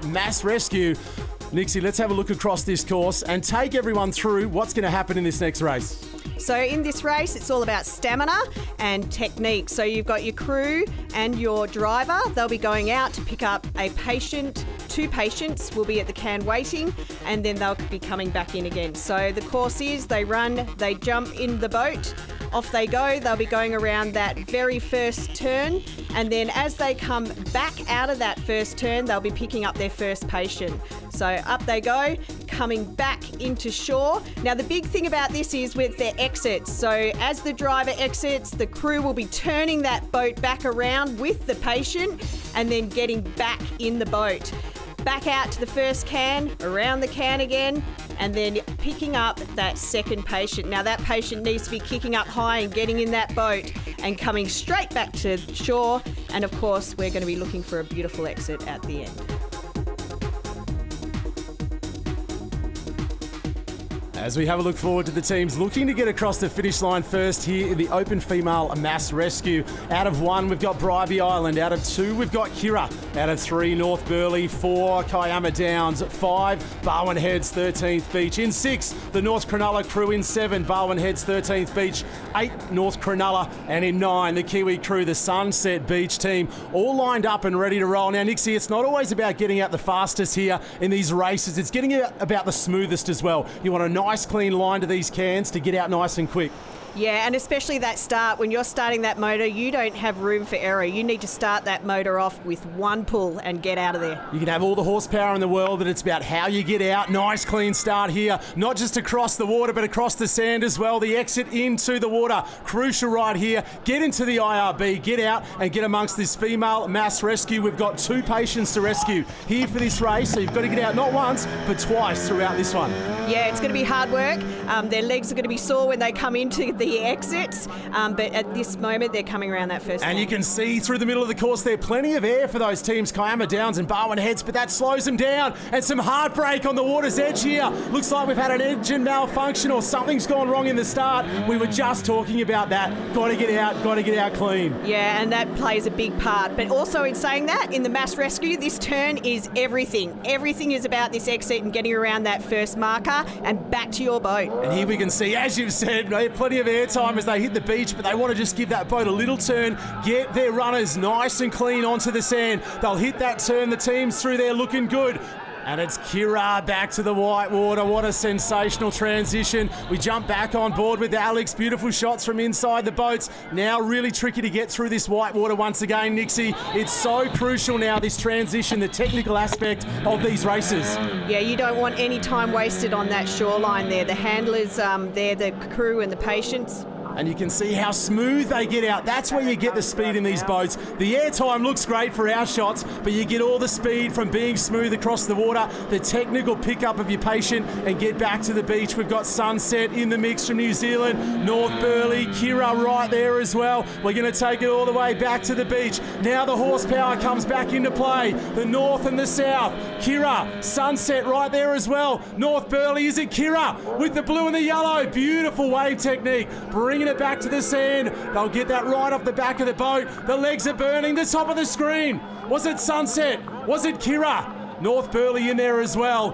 Mass Rescue. Nixie, let's have a look across this course and take everyone through what's going to happen in this next race. So in this race, it's all about stamina and technique. So you've got your crew and your driver. They'll be going out to pick up a patient. 2 patients will be at the can waiting, and then they'll be coming back in again. So the course is they run, they jump in the boat, off they go. They'll be going around that very first turn, and then as they come back out of that first turn, they'll be picking up their first patient. So up they go, coming back into shore. Now the big thing about this is with their exits. So as the driver exits, the crew will be turning that boat back around with the patient and then getting back in the boat. Back out to the first can, around the can again, and then picking up that second patient. Now that patient needs to be kicking up high and getting in that boat and coming straight back to shore. And of course, we're going to be looking for a beautiful exit at the end. As we have a look forward to the teams looking to get across the finish line first here in the Open Female Mass Rescue. Out of 1, we've got Bribie Island. Out of 2, we've got Kirra. Out of 3, North Burleigh. 4, Kiama Downs. 5, Barwon Heads, 13th Beach. In 6, the North Cronulla crew. In 7, Barwon Heads, 13th Beach. 8, North Cronulla. And in 9, the Kiwi crew, the Sunset Beach team, all lined up and ready to roll. Now, Nixie, it's not always about getting out the fastest here in these races. It's getting out about the smoothest as well. You want a nice clean line to these cans to get out nice and quick. Yeah, and especially that start, when you're starting that motor, you don't have room for error. You need to start that motor off with 1 pull and get out of there. You can have all the horsepower in the world, but it's about how you get out. Nice clean start here, not just across the water, but across the sand as well. The exit into the water, crucial right here. Get into the IRB, get out and get amongst this female mass rescue. We've got 2 patients to rescue here for this race, so you've got to get out not once, but twice throughout this one. Yeah, it's going to be hard work. Their legs are going to be sore when they come into the exits, but at this moment they're coming around that first. And you can see through the middle of the course there, plenty of air for those teams, Kiama Downs and Barwon Heads, but that slows them down, and some heartbreak on the water's edge here. Looks like we've had an engine malfunction or something's gone wrong in the start. We were just talking about that. Got to get out clean. Yeah, and that plays a big part. But also in saying that, in the mass rescue, this turn is everything. Everything is about this exit and getting around that first marker and back to your boat. And here we can see, as you've said, plenty of airtime as they hit the beach, but they want to just give that boat a little turn, get their runners nice and clean onto the sand. They'll hit that turn, the team's through there looking good. And it's Kirra back to the white water. What a sensational transition. We jump back on board with Alex. Beautiful shots from inside the boats. Now really tricky to get through this white water once again, Nixie. It's so crucial now, this transition, the technical aspect of these races. Yeah, you don't want any time wasted on that shoreline there. The handlers, they're the crew and the patients. And you can see how smooth they get out. That's where you get the speed in these boats. The airtime looks great for our shots, but you get all the speed from being smooth across the water, the technical pickup of your patient, and get back to the beach. We've got Sunset in the mix from New Zealand, North Burleigh, Kirra right there as well. We're going to take it all the way back to the beach. Now the horsepower comes back into play. The north and the south. Kirra, Sunset right there as well. North Burleigh, is it Kirra with the blue and the yellow? Beautiful wave technique. Bringing it back to the sand. They'll get that right off the back of the boat. The legs are burning. The top of the screen. Was it Sunset? Was it Kirra? North Burleigh in there as well.